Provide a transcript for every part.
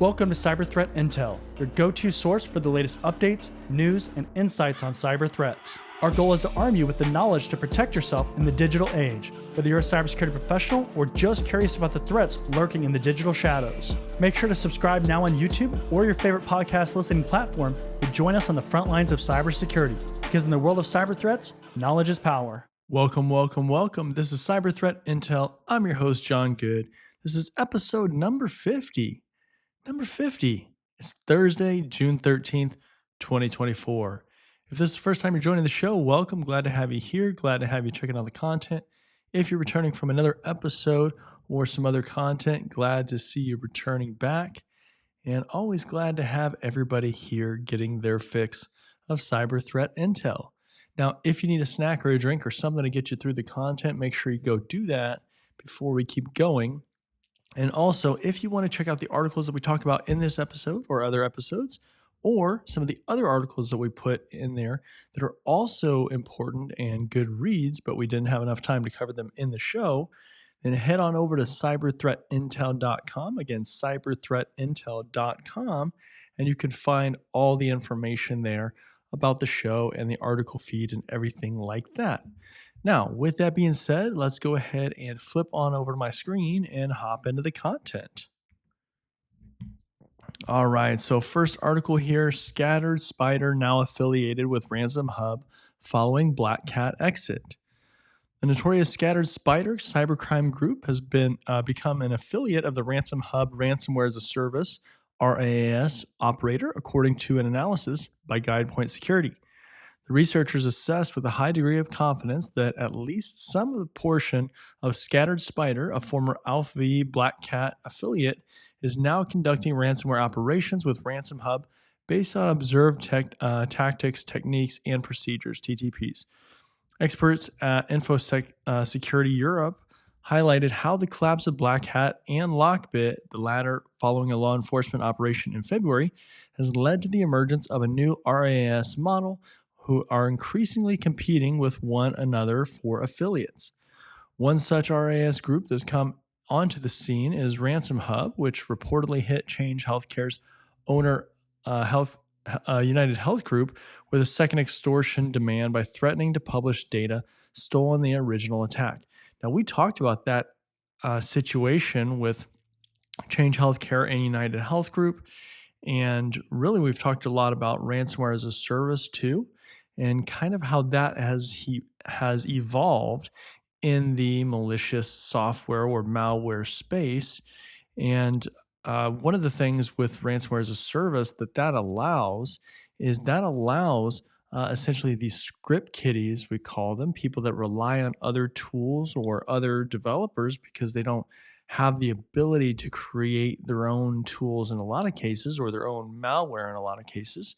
Welcome to Cyber Threat Intel, your go-to source for the latest updates, news, and insights on cyber threats. Our goal is to arm you with the knowledge to protect yourself in the digital age, whether you're a cybersecurity professional or just curious about the threats lurking in the digital shadows. Make sure to subscribe now on YouTube or your favorite podcast listening platform to join us on the front lines of cybersecurity, because in the world of cyber threats, knowledge is power. Welcome. This is Cyber Threat Intel. I'm your host, John Good. This is episode number 50. It's Thursday, June 13th, 2024. If this is the first time you're joining the show, welcome. Glad to have you here. Glad to have you checking out the content. If you're returning from another episode or some other content, glad to see you returning back. And always glad to have everybody here getting their fix of cyber threat intel. Now, if you need a snack or a drink or something to get you through the content, make sure you go do that before we keep going. And also, if you want to check out the articles that we talk about in this episode or other episodes, or some of the other articles that we put in there that are also important and good reads, but we didn't have enough time to cover them in the show, then head on over to cyberthreatintel.com. Again, cyberthreatintel.com, and you can find all the information there about the show and the article feed and everything like that. Now, with that being said, let's go ahead and flip on over to my screen and hop into the content. All right, so first article here, Scattered Spider now affiliated with Ransom Hub following Black Cat exit. The notorious Scattered Spider cybercrime group has become an affiliate of the Ransom Hub Ransomware as a Service, RAAS, operator, according to an analysis by GuidePoint Security. The researchers assessed with a high degree of confidence that at least some of the portion of Scattered Spider, a former Alpha V Black Cat affiliate, is now conducting ransomware operations with Ransom Hub based on observed tactics, techniques, and procedures, TTPs. Experts at Security Europe highlighted how the collapse of Black Hat and Lockbit, the latter following a law enforcement operation in February, has led to the emergence of a new RAS model who are increasingly competing with one another for affiliates. One such RAS group that's come onto the scene is Ransom Hub, which reportedly hit Change Healthcare's owner United Health Group with a second extortion demand by threatening to publish data stolen in the original attack. Now, we talked about that situation with Change Healthcare and United Health Group, and really we've talked a lot about ransomware as a service too, and kind of how that has evolved in the malicious software or malware space. And one of the things with ransomware as a service that allows essentially these script kiddies, we call them, people that rely on other tools or other developers because they don't have the ability to create their own tools in a lot of cases, or their own malware in a lot of cases.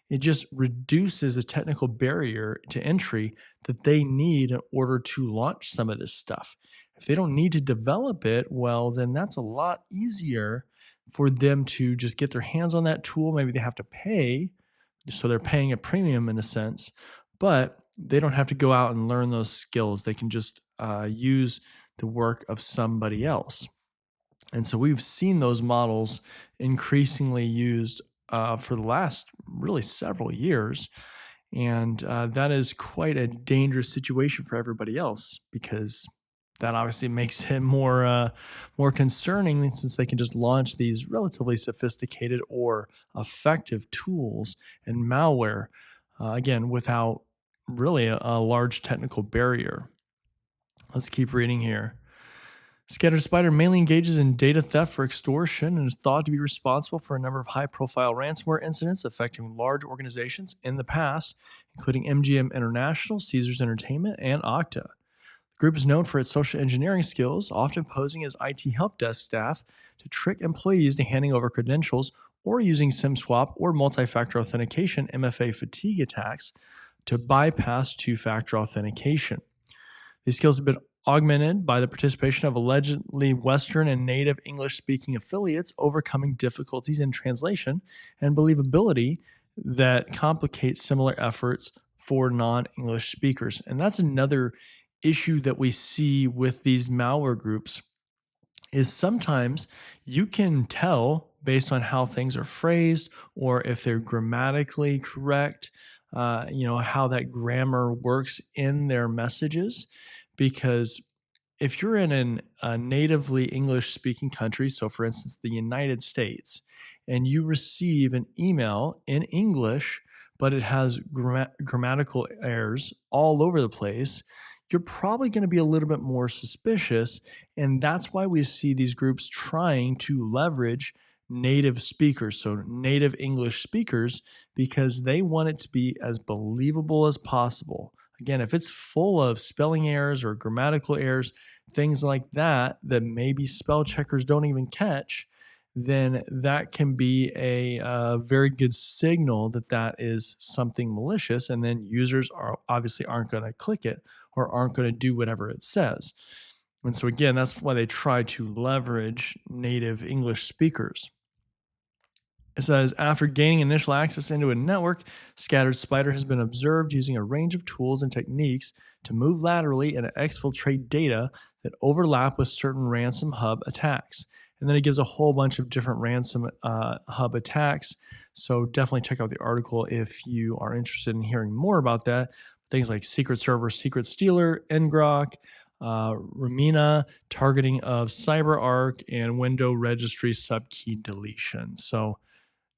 It just reduces a technical barrier to entry that they need in order to launch some of this stuff. If they don't need to develop it, well, then that's a lot easier for them to just get their hands on that tool. Maybe they have to pay, so they're paying a premium in a sense, but they don't have to go out and learn those skills. They can just use the work of somebody else. And so we've seen those models increasingly used for the last really several years. And that is quite a dangerous situation for everybody else, because that obviously makes it more concerning, since they can just launch these relatively sophisticated or effective tools and malware, again, without really a large technical barrier. Let's keep reading here. Scattered Spider mainly engages in data theft for extortion and is thought to be responsible for a number of high-profile ransomware incidents affecting large organizations in the past, including MGM International, Caesars Entertainment, and Okta. The group is known for its social engineering skills, often posing as IT help desk staff to trick employees into handing over credentials or using SIM swap or multi-factor authentication (MFA) fatigue attacks to bypass two-factor authentication. These skills have been augmented by the participation of allegedly Western and native English-speaking affiliates overcoming difficulties in translation and believability that complicate similar efforts for non-English speakers. And that's another issue that we see with these malware groups, is sometimes you can tell based on how things are phrased or if they're grammatically correct, how that grammar works in their messages. Because if you're in a natively English speaking country, so for instance, the United States, and you receive an email in English, but it has grammatical errors all over the place, you're probably going to be a little bit more suspicious. And that's why we see these groups trying to leverage native speakers, so native English speakers, because they want it to be as believable as possible. Again, if it's full of spelling errors or grammatical errors, things like that, that maybe spell checkers don't even catch, then that can be a very good signal that that is something malicious. And then users are obviously aren't going to click it or aren't going to do whatever it says. And so, again, that's why they try to leverage native English speakers. It says, after gaining initial access into a network, Scattered Spider has been observed using a range of tools and techniques to move laterally and exfiltrate data that overlap with certain ransom hub attacks. And then it gives a whole bunch of different ransom hub attacks. So definitely check out the article if you are interested in hearing more about that. Things like Secret Server, Secret Stealer, ngrok, Ramina, targeting of CyberArk, and window registry subkey deletion. So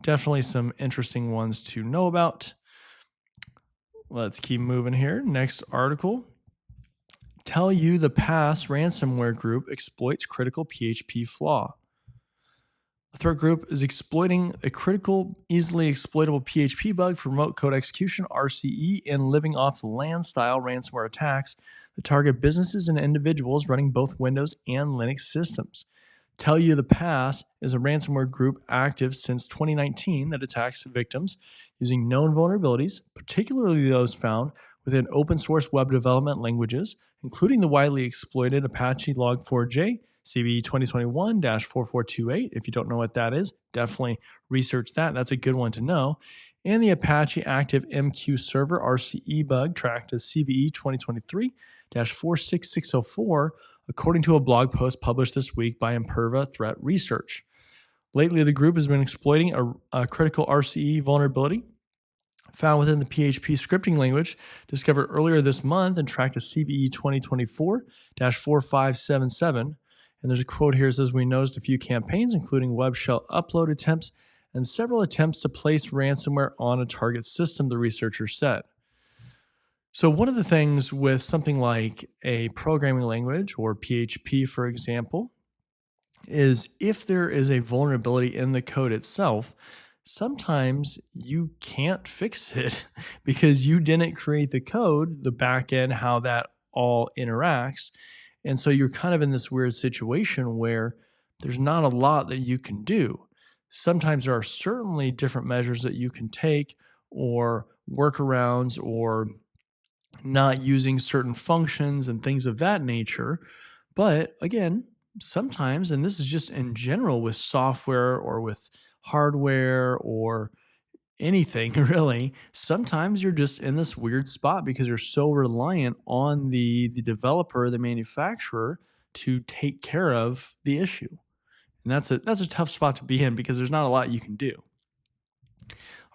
definitely some interesting ones to know about. Let's keep moving here. Next article. Tell you the Pass ransomware group exploits critical PHP flaw. The threat group is exploiting a critical, easily exploitable PHP bug for remote code execution, RCE, and living off the land style ransomware attacks that target businesses and individuals running both Windows and Linux systems. Tell You the Pass is a ransomware group active since 2019 that attacks victims using known vulnerabilities, particularly those found within open source web development languages, including the widely exploited Apache Log4j, CVE 2021-4428. If you don't know what that is, definitely research that. That's a good one to know. And the Apache Active MQ Server RCE bug tracked as CVE 2023-46604, according to a blog post published this week by Imperva Threat Research. Lately, the group has been exploiting a critical RCE vulnerability found within the PHP scripting language, discovered earlier this month and tracked as CVE 2024-4577. And there's a quote here that says, we noticed a few campaigns, including web shell upload attempts and several attempts to place ransomware on a target system, the researcher said. So one of the things with something like a programming language or PHP, for example, is if there is a vulnerability in the code itself, sometimes you can't fix it because you didn't create the code, the back end, how that all interacts. And so you're kind of in this weird situation where there's not a lot that you can do. Sometimes there are certainly different measures that you can take or workarounds or not using certain functions and things of that nature. But again, sometimes, and this is just in general with software or with hardware or anything really, sometimes you're just in this weird spot because you're so reliant on the developer, the manufacturer, to take care of the issue. And that's a tough spot to be in because there's not a lot you can do.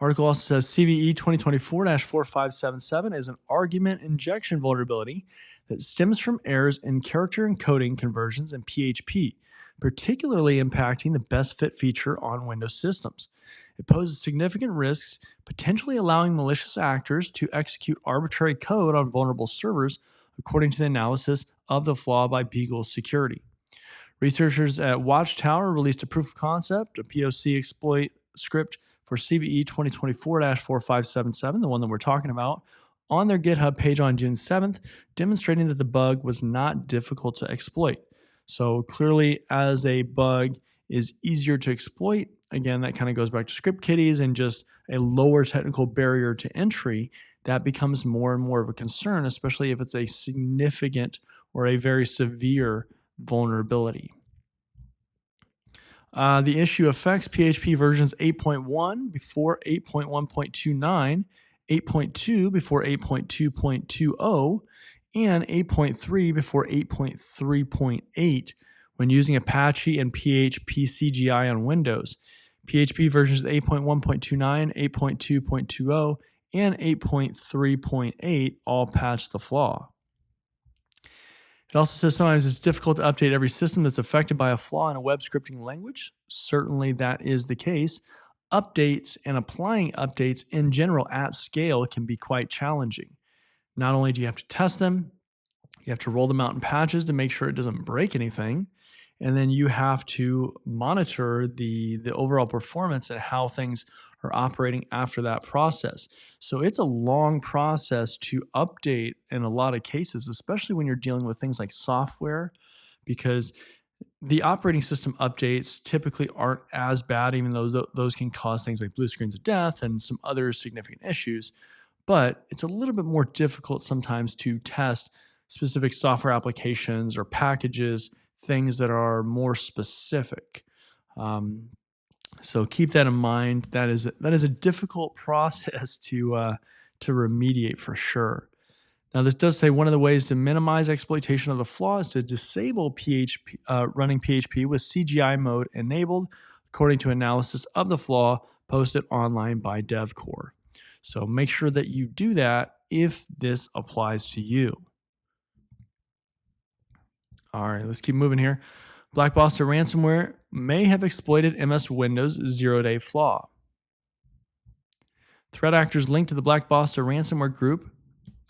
Article also says CVE 2024-4577 is an argument injection vulnerability that stems from errors in character encoding conversions in PHP, particularly impacting the best fit feature on Windows systems. It poses significant risks, potentially allowing malicious actors to execute arbitrary code on vulnerable servers, according to the analysis of the flaw by Beagle Security. Researchers at Watchtower released a proof of concept, a POC exploit script for CVE 2024-4577, the one that we're talking about, on their GitHub page on June 7th, demonstrating that the bug was not difficult to exploit. So clearly, as a bug is easier to exploit, again, that kind of goes back to script kiddies and just a lower technical barrier to entry, that becomes more and more of a concern, especially if it's a significant or a very severe vulnerability. The issue affects PHP versions 8.1 before 8.1.29, 8.2 before 8.2.20, and 8.3 before 8.3.8, when using Apache and PHP CGI on Windows. PHP versions 8.1.29, 8.2.20, and 8.3.8 all patch the flaw. It also says sometimes it's difficult to update every system that's affected by a flaw in a web scripting language. Certainly that is the case. Updates and applying updates in general at scale can be quite challenging. Not only do you have to test them, you have to roll them out in patches to make sure it doesn't break anything. And then you have to monitor the overall performance and how things are operating after that process. So it's a long process to update in a lot of cases, especially when you're dealing with things like software, because the operating system updates typically aren't as bad, even though those can cause things like blue screens of death and some other significant issues. But it's a little bit more difficult sometimes to test specific software applications or packages, things that are more specific. Um, so keep that in mind. That is a difficult process to remediate for sure. Now, this does say one of the ways to minimize exploitation of the flaw is to disable running PHP with CGI mode enabled, according to analysis of the flaw posted online by DevCore. So make sure that you do that if this applies to you. All right, let's keep moving here. Blockbuster ransomware may have exploited MS Windows zero-day flaw. Threat actors linked to the Blockbuster ransomware group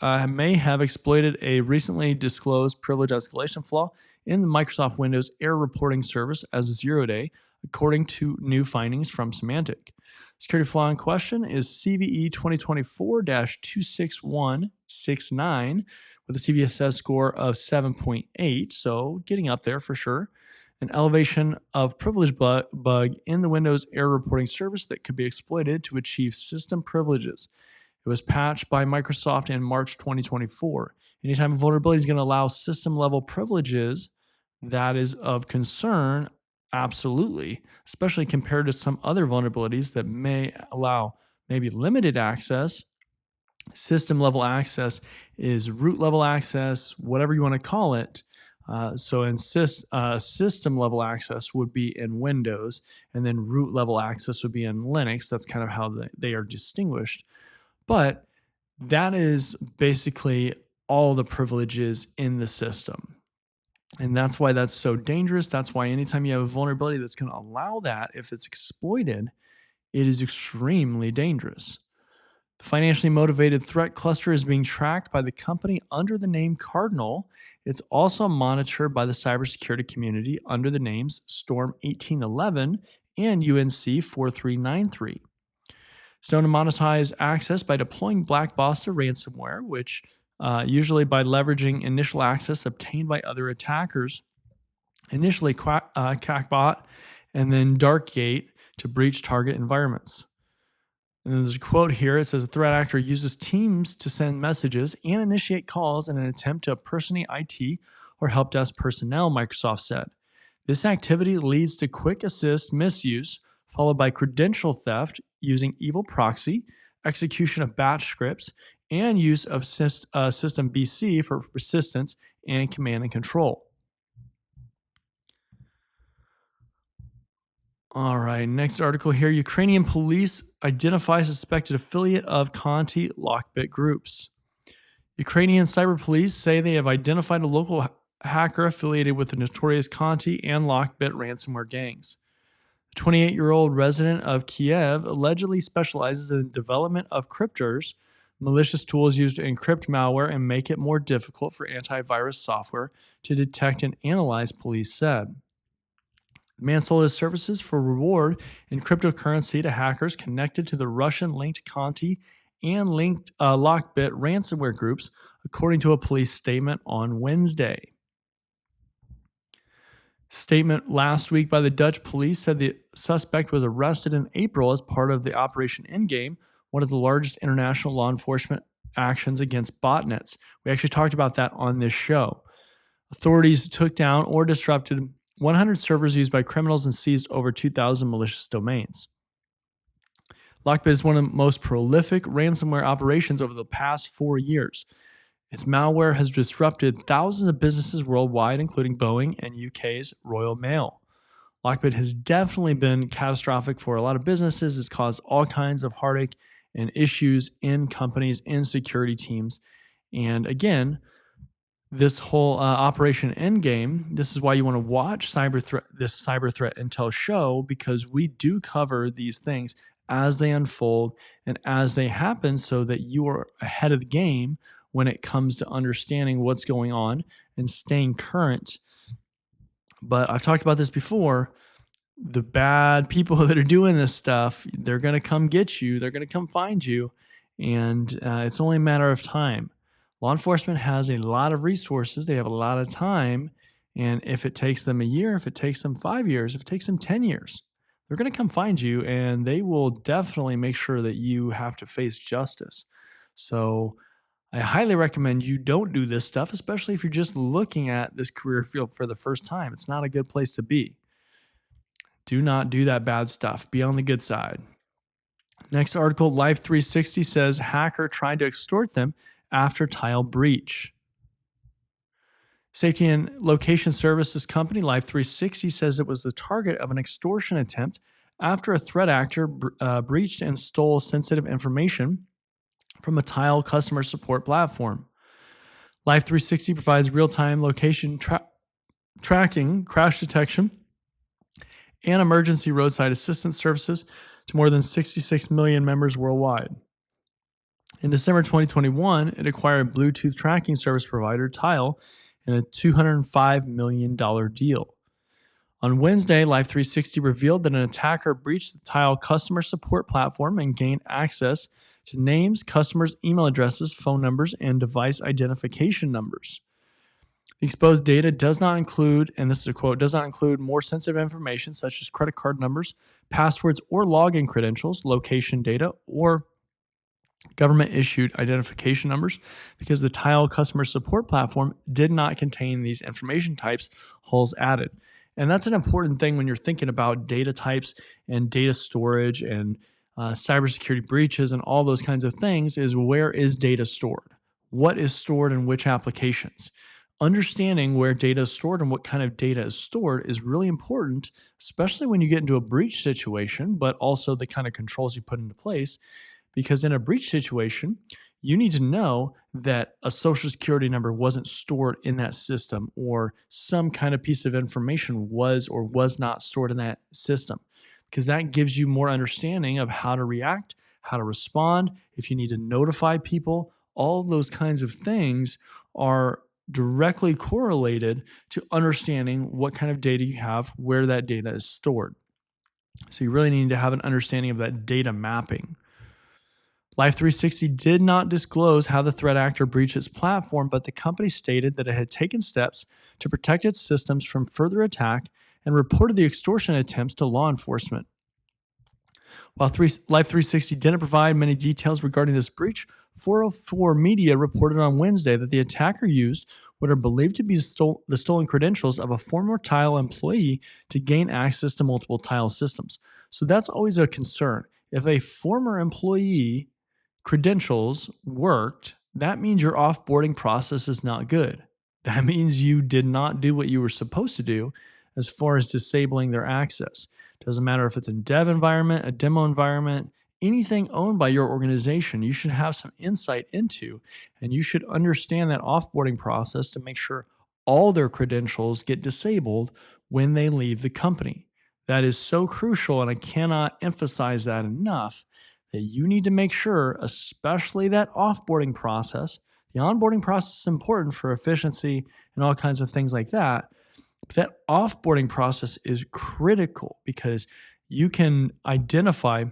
may have exploited a recently disclosed privilege escalation flaw in the Microsoft Windows error reporting service as a zero-day, according to new findings from Symantec. Security flaw in question is CVE 2024-26169 with a CVSS score of 7.8, so getting up there for sure. An elevation of privilege bug in the Windows error reporting service that could be exploited to achieve system privileges. It was patched by Microsoft in March 2024. Anytime a vulnerability is going to allow system level privileges, that is of concern, absolutely, especially compared to some other vulnerabilities that may allow maybe limited access. System level access is root level access, whatever you want to call it. So system level access would be in Windows, and then root level access would be in Linux. That's kind of how they are distinguished. But that is basically all the privileges in the system. And that's why that's so dangerous. That's why anytime you have a vulnerability that's going to allow that, if it's exploited, it is extremely dangerous. The financially motivated threat cluster is being tracked by the company under the name Cardinal. It's also monitored by the cybersecurity community under the names Storm 1811 and UNC 4393. It's known to monetize access by deploying Blockbuster ransomware, which usually by leveraging initial access obtained by other attackers, initially Crackbot and then Darkgate to breach target environments. And then there's a quote here. It says a threat actor uses Teams to send messages and initiate calls in an attempt to impersonate IT or help desk personnel, Microsoft said. This activity leads to quick assist misuse, followed by credential theft using evil proxy, execution of batch scripts, and use of system BC for persistence and command and control. All right, next article here. Ukrainian police identify suspected affiliate of Conti Lockbit groups. Ukrainian cyber police say they have identified a local hacker affiliated with the notorious Conti and Lockbit ransomware gangs. The 28-year-old resident of Kiev allegedly specializes in the development of cryptors, malicious tools used to encrypt malware and make it more difficult for antivirus software to detect and analyze, police said. The man sold his services for reward in cryptocurrency to hackers connected to the Russian-linked Conti and linked Lockbit ransomware groups, according to a police statement on Wednesday. Statement last week by the Dutch police said the suspect was arrested in April as part of the Operation Endgame, one of the largest international law enforcement actions against botnets. We actually talked about that on this show. Authorities took down or disrupted 100 servers used by criminals and seized over 2,000 malicious domains. Lockbit is one of the most prolific ransomware operations over the past 4 years. Its malware has disrupted thousands of businesses worldwide, including Boeing and UK's Royal Mail. Lockbit has definitely been catastrophic for a lot of businesses. It's caused all kinds of heartache and issues in companies, in security teams. And again, this whole Operation Endgame, this is why you want to watch this cyber threat intel show, because we do cover these things as they unfold and as they happen so that you are ahead of the game when it comes to understanding what's going on and staying current. But I've talked about this before. The bad people that are doing this stuff, they're going to come get you. They're going to come find you. And it's only a matter of time. Law enforcement has a lot of resources. They have a lot of time. And if it takes them a year, if it takes them 5 years, if it takes them 10 years, they're going to come find you and they will definitely make sure that you have to face justice. So I highly recommend you don't do this stuff, especially if you're just looking at this career field for the first time. It's not a good place to be. Do not do that bad stuff. Be on the good side. Next article, Life 360 says hacker tried to extort them after tile breach. Safety and location services company Life 360 says it was the target of an extortion attempt after a threat actor breached and stole sensitive information from a tile customer support platform. Life 360 provides real-time location tracking, crash detection, and emergency roadside assistance services to more than 66 million members worldwide. In December 2021, it acquired Bluetooth tracking service provider Tile in a $205 million deal. On Wednesday, Life 360 revealed that an attacker breached the Tile customer support platform and gained access to names, customers' email addresses, phone numbers, and device identification numbers. The exposed data does not include, and this is a quote, does not include more sensitive information such as credit card numbers, passwords, or login credentials, location data, or government-issued identification numbers, because the Tile customer support platform did not contain these information types, holes added. And that's an important thing when you're thinking about data types and data storage and cybersecurity breaches and all those kinds of things, is where is data stored? What is stored in which applications? Understanding where data is stored and what kind of data is stored is really important, especially when you get into a breach situation, but also the kind of controls you put into place. Because in a breach situation, you need to know that a social security number wasn't stored in that system, or some kind of piece of information was or was not stored in that system, because that gives you more understanding of how to react, how to respond, if you need to notify people. All those kinds of things are directly correlated to understanding what kind of data you have, where that data is stored. So you really need to have an understanding of that data mapping. Life 360 did not disclose how the threat actor breached its platform, but the company stated that it had taken steps to protect its systems from further attack and reported the extortion attempts to law enforcement. While Life 360 didn't provide many details regarding this breach, 404 Media reported on Wednesday that the attacker used what are believed to be the stolen credentials of a former Tile employee to gain access to multiple Tile systems. So that's always a concern. If a former employee credentials worked, that means your offboarding process is not good. That means you did not do what you were supposed to do as far as disabling their access. Doesn't matter if it's a dev environment, a demo environment, anything owned by your organization, you should have some insight into, and you should understand that offboarding process to make sure all their credentials get disabled when they leave the company. That is so crucial, and I cannot emphasize that enough, that you need to make sure, especially that offboarding process. The onboarding process is important for efficiency and all kinds of things like that. But that offboarding process is critical, because you can identify,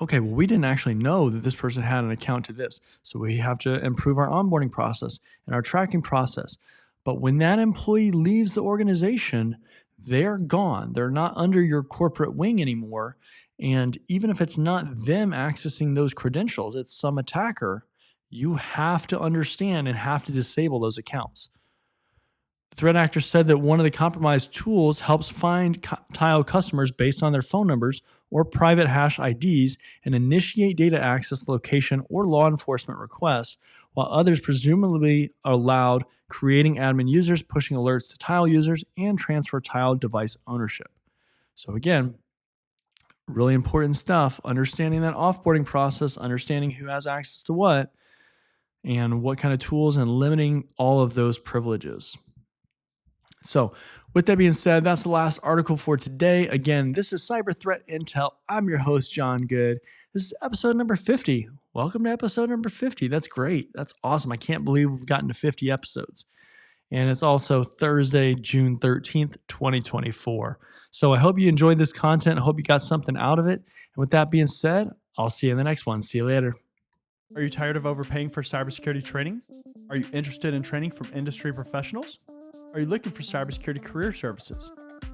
okay, well, we didn't actually know that this person had an account to this, so we have to improve our onboarding process and our tracking process. But when that employee leaves the organization, they're gone. They're not under your corporate wing anymore. And even if it's not them accessing those credentials, it's some attacker, you have to understand and have to disable those accounts. Threat actor said that one of the compromised tools helps find tile customers based on their phone numbers or private hash IDs and initiate data access, location, or law enforcement requests, while others presumably allowed creating admin users, pushing alerts to tile users, and transfer tile device ownership. So again, really important stuff, understanding that offboarding process, understanding who has access to what, and what kind of tools, and limiting all of those privileges. So, with that being said, that's the last article for today. Again, this is Cyber Threat Intel. I'm your host, John Good. This is episode number 50. Welcome to episode number 50. That's great. That's awesome. I can't believe we've gotten to 50 episodes. And it's also Thursday, June 13th, 2024. So I hope you enjoyed this content. I hope you got something out of it. And with that being said, I'll see you in the next one. See you later. Are you tired of overpaying for cybersecurity training? Are you interested in training from industry professionals? Are you looking for cybersecurity career services?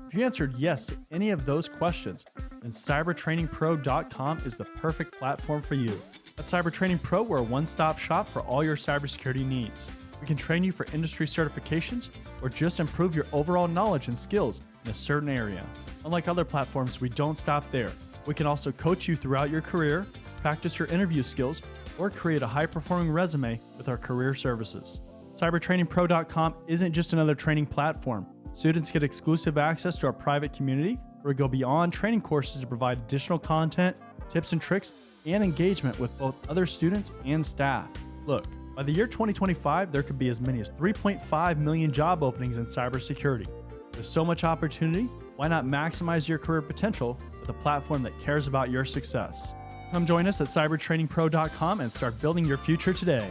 If you answered yes to any of those questions, then cybertrainingpro.com is the perfect platform for you. At Cyber Training Pro, we're a one-stop shop for all your cybersecurity needs. We can train you for industry certifications or just improve your overall knowledge and skills in a certain area. Unlike other platforms, we don't stop there. We can also coach you throughout your career, practice your interview skills, or create a high-performing resume with our career services. CybertrainingPro.com isn't just another training platform. Students get exclusive access to our private community where we go beyond training courses to provide additional content, tips and tricks, and engagement with both other students and staff. Look, by the year 2025, there could be as many as 3.5 million job openings in cybersecurity. With so much opportunity, why not maximize your career potential with a platform that cares about your success? Come join us at cybertrainingpro.com and start building your future today.